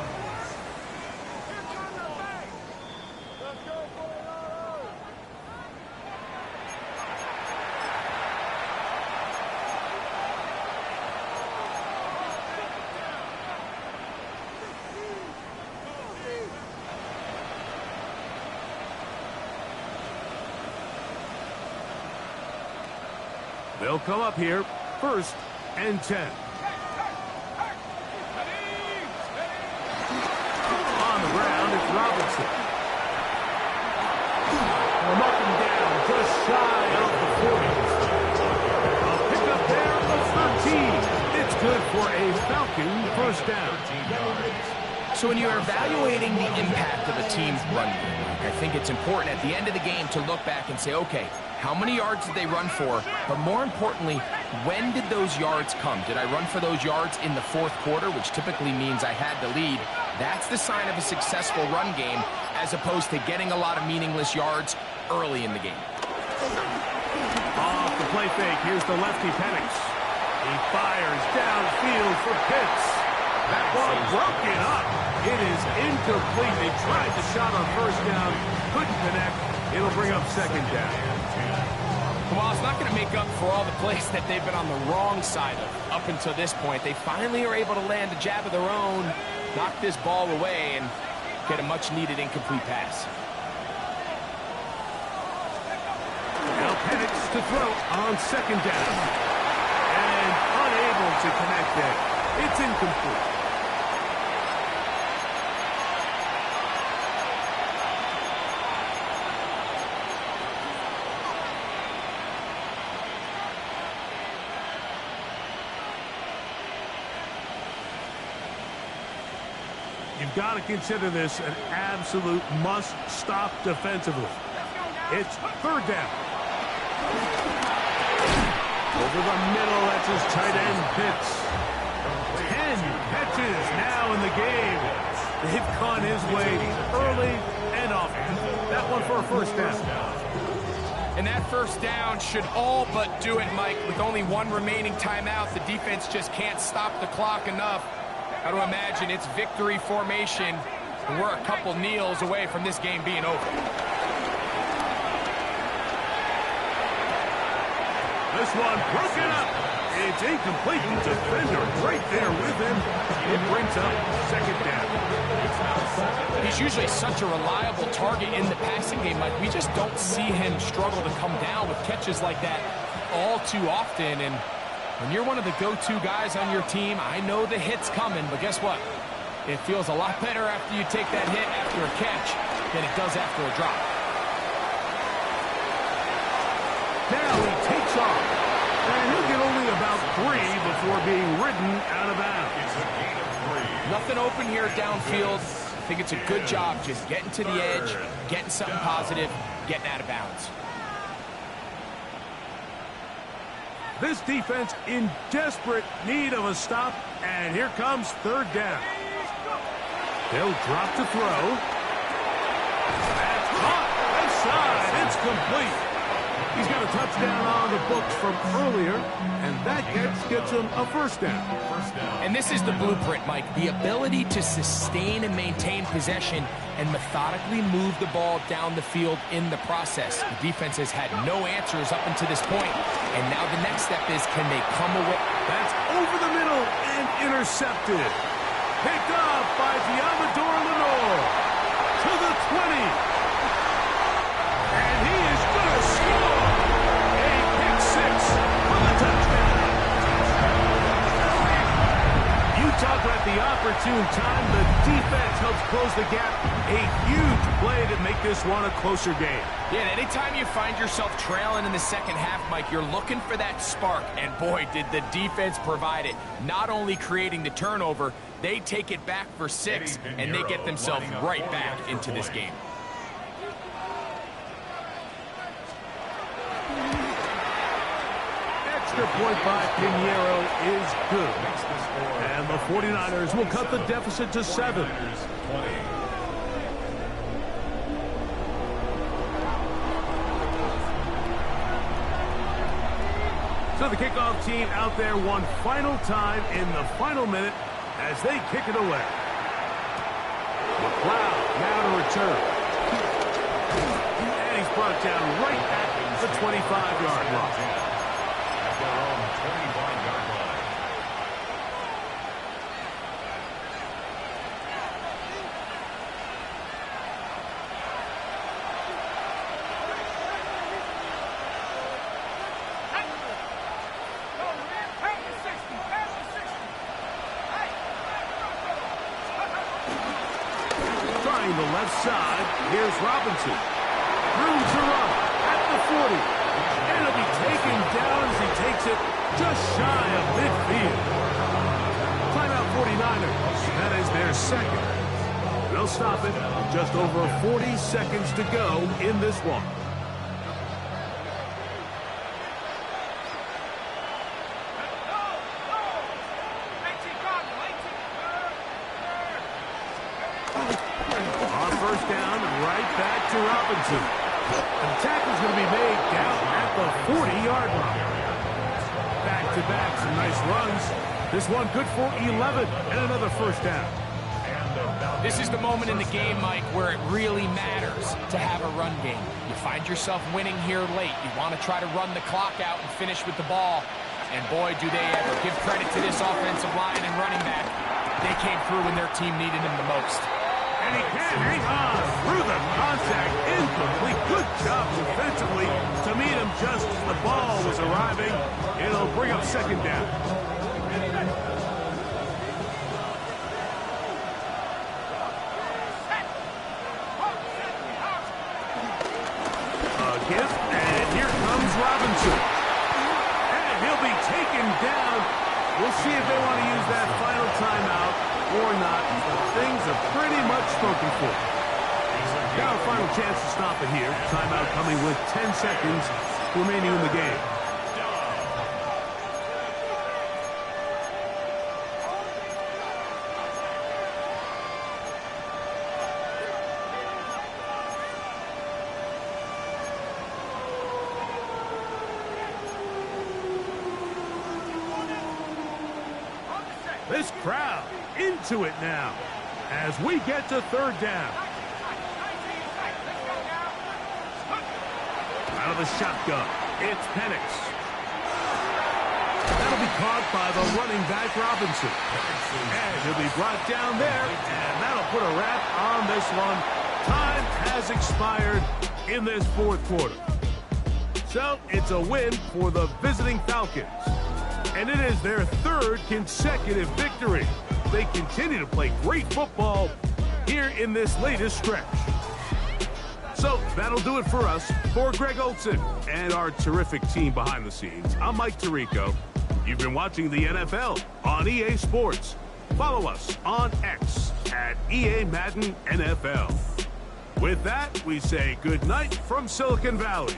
They'll come up here, 1st and 10. On the ground, it's Robinson. From up and down, just shy of the 40. A pickup there of 13. It's good for a Falcon first down. So when you're evaluating the impact of a team's run game, I think it's important at the end of the game to look back and say, okay, how many yards did they run for? But more importantly, when did those yards come? Did I run for those yards in the 4th quarter, which typically means I had the lead? That's the sign of a successful run game, as opposed to getting a lot of meaningless yards early in the game. Off the play fake, here's the lefty Penix. He fires downfield for Pitts. That ball broken up. It is incomplete. They tried the shot on 1st down, couldn't connect. It'll bring up 2nd down. Well, it's not going to make up for all the plays that they've been on the wrong side of up until this point. They finally are able to land a jab of their own, knock this ball away, and get a much-needed incomplete pass. Now Penix to throw on 2nd down. And unable to connect there. It's incomplete. You've got to consider this an absolute must-stop defensively. It's 3rd down. Over the middle, that's his tight end, Pitts. 10 catches now in the game. They've gone his way early and often. That one for a 1st down. And that 1st down should all but do it, Mike. With only 1 remaining timeout, the defense just can't stop the clock enough. Got to imagine it's victory formation, and we're a couple kneels away from this game being over. This one broken up. It's incomplete. The defender right there with him. It brings up 2nd down. He's usually such a reliable target in the passing game. Like, we just don't see him struggle to come down with catches like that all too often. And when you're one of the go-to guys on your team, I know the hit's coming, but guess what? It feels a lot better after you take that hit after a catch than it does after a drop. Now he takes off, and he'll get only about 3 before being ridden out of bounds. Nothing open here downfield. I think it's a good job just getting to the edge, getting something positive, getting out of bounds. This defense in desperate need of a stop, and here comes 3rd down. They'll drop to throw. That's caught. Left side. It's complete. He's got a touchdown on the books from earlier, and that gets him a 1st down. And this is the blueprint, Mike. The ability to sustain and maintain possession and methodically move the ball down the field in the process. The defense has had no answers up until this point, and now the next step is, can they come away? That's over the middle and intercepted. Picked up by Diamador Lenore to the 20. And he is going to score. A pick 6 for the touchdown. Utah at the opportune time. The defense helps close the gap. A huge play to make this one a closer game. Yeah, and anytime you find yourself trailing in the 2nd half, Mike, you're looking for that spark. And boy, did the defense provide it. Not only creating the turnover, they take it back for 6, and they get themselves right back into this game. Extra point by Pinheiro is good. And the 49ers will cut the deficit to 7. So the kickoff team out there one final time in the final minute as they kick it away. McLeod now to return. And he's brought down right at the 25-yard line. At their own 25-yard line. trying the left side. Here's Robinson. Room to run at the 40. And it'll be taken down as he takes it just shy of midfield. Timeout 49ers. That is their second. They'll stop it. Just over 40 seconds to go in this one. On first down, right back to Robinson. The tackle's going to be made down at the 40-yard line. Back-to-back, some nice runs. This one good for 11 and another first down. This is the moment in the game, Mike, where it really matters to have a run game. You find yourself winning here late. You want to try to run the clock out and finish with the ball. And boy, do they ever. Give credit to this offensive line and running back. They came through when their team needed him the most. And he can hang on through the contact. Incomplete. Good job defensively to meet him just as the ball was arriving. It'll bring up second down. And here comes Robinson. And he'll be taken down. We'll see if they want to use that final timeout or not. But things are pretty much spoken for. Now a final chance to stop it here. Timeout coming with 10 seconds remaining in the game. This crowd into it now as we get to third down. Out of the shotgun, it's Penix. That'll be caught by the running back Robinson. And he'll be brought down there, and that'll put a wrap on this one. Time has expired in this fourth quarter. So it's a win for the visiting Falcons. And it is their third consecutive victory. They continue to play great football here in this latest stretch. So that'll do it for us. For Greg Olsen and our terrific team behind the scenes, I'm Mike Tirico. You've been watching the NFL on EA Sports. Follow us on X at EA Madden NFL. With that, we say good night from Silicon Valley.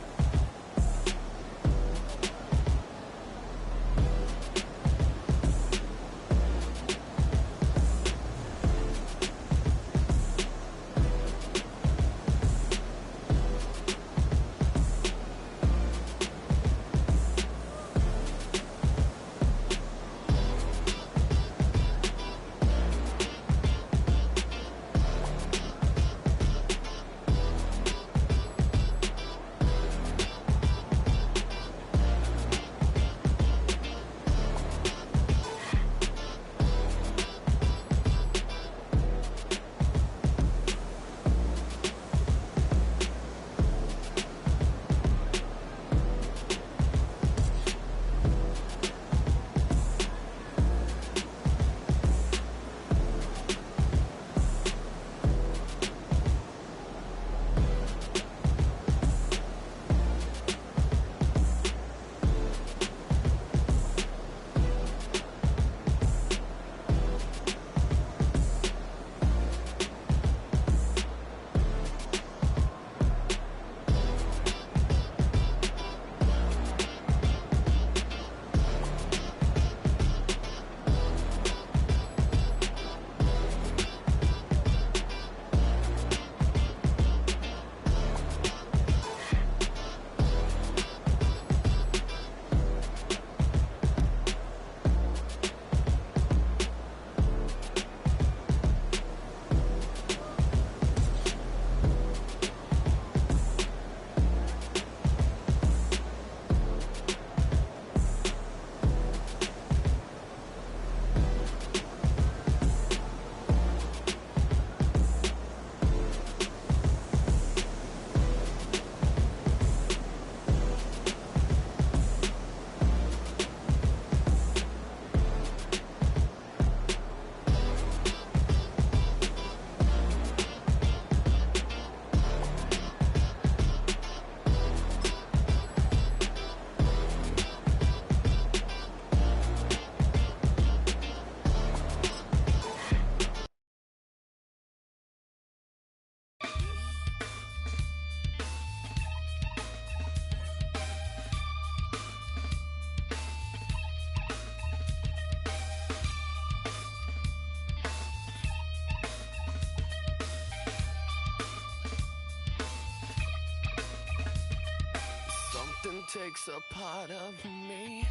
takes a part of me.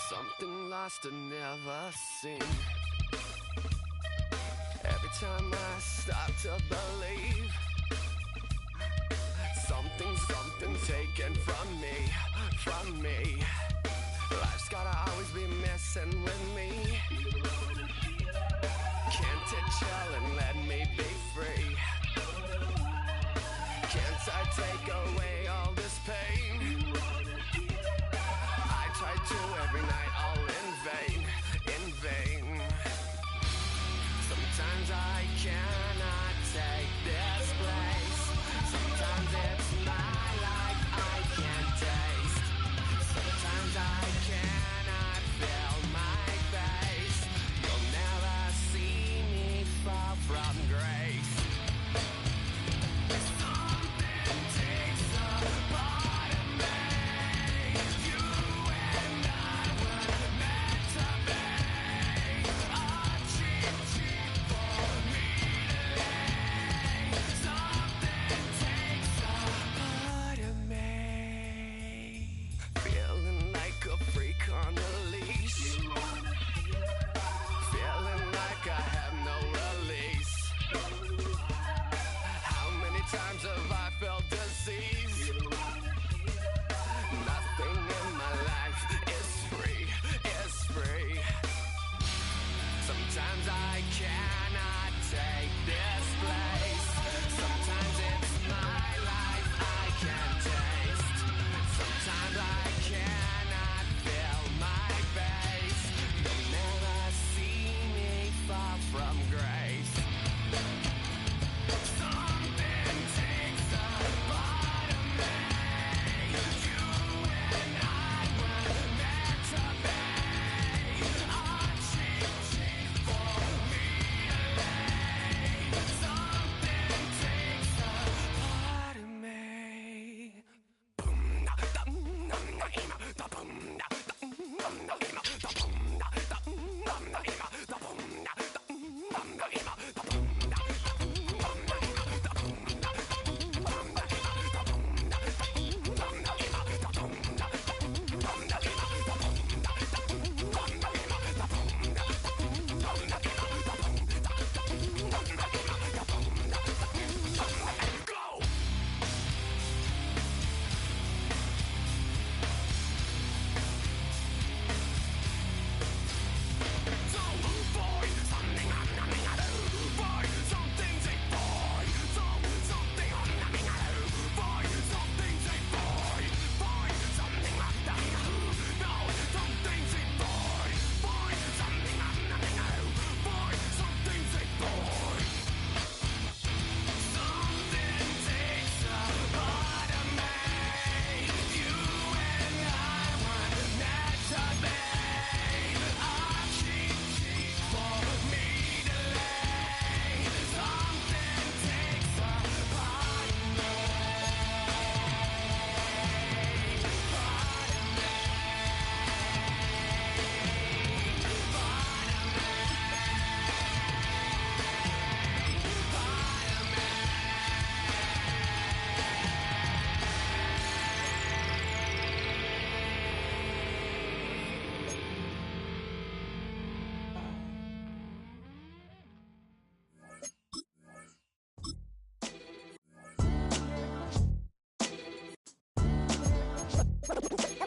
Something lost and never seen. Every time I start to believe, something taken from me. Life's gotta always be messing with me. Can't it chill and let me be free? Can't I take away all this pain? I try to every night, all in vain. Sometimes I cannot take this place. Sometimes it's my life I can't taste. Sometimes I cannot feel my face. You'll never see me fall from grace. Something takes a part of me. You and I were meant to be. A cheap for me to lay. Something takes a part of me. Feeling like a freak on a leash. Feeling like I have no release. How many times have I felt disease? Nothing in my life is free. Sometimes I cannot take this place. Sometimes it's my life I can't taste. Sometimes I cannot feel my face. You'll never see me fall from grace. Something takes a part of me. You and I were meant to be. A cheap for me to lay. Something takes a part of me.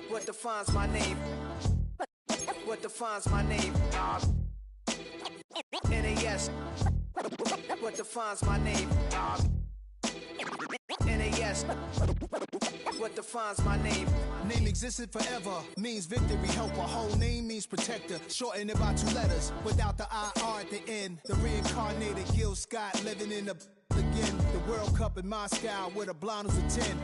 What defines my name? What defines my name? NAS. What defines my name? NAS. What defines my name? Name existed forever, means victory, helper. Whole name means protector, shorten it by 2 letters, without the IR at the end. The reincarnated Gil Scott, living in the again. The World Cup in Moscow with a blonde who's a 10.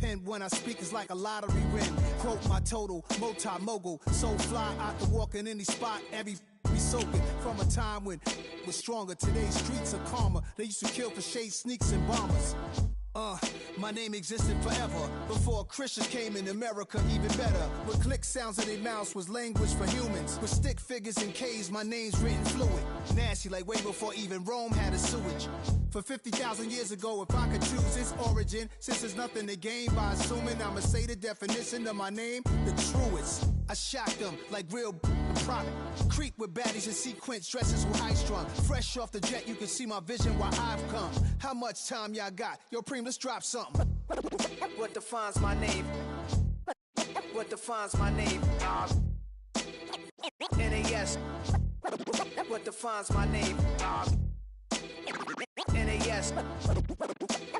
Pen when I speak is like a lottery win. Quote my total, multi-mogul. So fly out to walk in any spot, every be soaking. From a time when was stronger, today's streets are calmer. They used to kill for shade sneaks and bombers. My name existed forever, before Christians came in America, even better. With click sounds in their mouths was language for humans. With stick figures and K's, my name's written fluid. Nasty like way before even Rome had a sewage. For 50,000 years ago, if I could choose its origin, since there's nothing to gain by assuming, I'ma say the definition of my name, the truest. I shocked them like real product. Creep with baddies in sequence, dresses with high strung. Fresh off the jet, you can see my vision where I've come. How much time y'all got? Yo, Preem, let's drop something. What defines my name? What defines my name? NAS. What defines my name? NAS.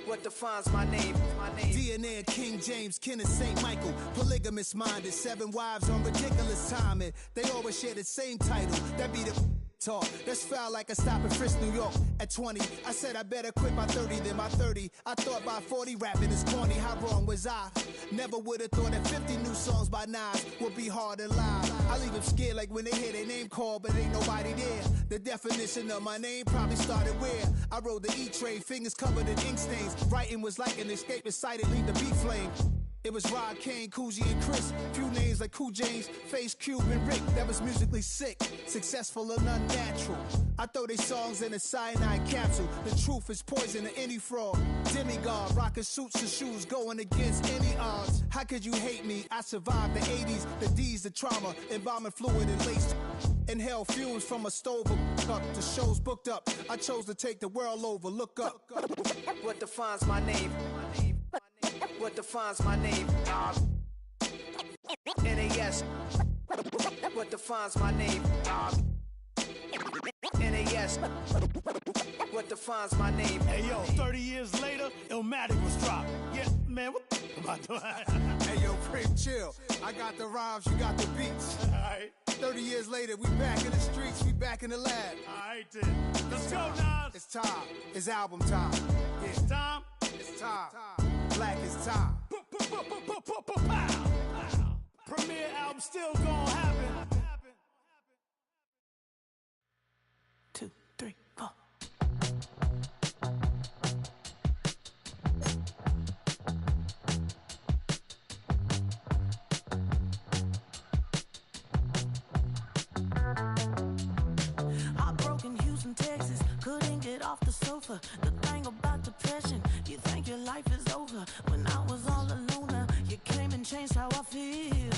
What defines my name? DNA of King James, kin of St. Michael. Polygamous minded, 7 wives on ridiculous timing. They always share the same title. That be the talk. That's foul like a stop in Frisk, New York. At 20, I said I better quit by 30 than by 30. I thought by 40 rapping is corny. How wrong was I? Never would have thought that 50 new songs by Nas would be hard to lie. I leave them scared like when they hear their name called, but ain't nobody there. The definition of my name probably started where I rode the E-train, fingers covered in ink stains. Writing was like an escape inside it, leave the beat flame. It was Rod Kane, Coogee, and Chris. Few names like Cool James, Face, Cube, and Rick. That was musically sick, successful and unnatural. I throw they songs in a cyanide capsule. The truth is poison to any fraud. Demigod, rocking suits and shoes, going against any odds. How could you hate me? I survived the 80s, the D's, the trauma, embalming fluid and laced. Inhale fumes from a stove up to shows booked up. I chose to take the world over. Look up. What defines my name? What defines my name? NAS. What defines my name? NAS. What defines my name? Hey yo, 30 years later, Illmatic was dropped. Yeah, man, what the am I doing? Hey yo, Preem, chill. I got the rhymes, you got the beats. Alright. 30 years later, we back in the streets, we back in the lab. Alright then. Let's go, Nas. It's time. It's album time. Yeah. It's time. It's time. Black is time. Premiere album still gonna happen. 2, 3, 4. Heartbroken Houston, Texas, couldn't get off the sofa. The thing about depression, you think your life is over. When I was all alone, you came and changed how I feel.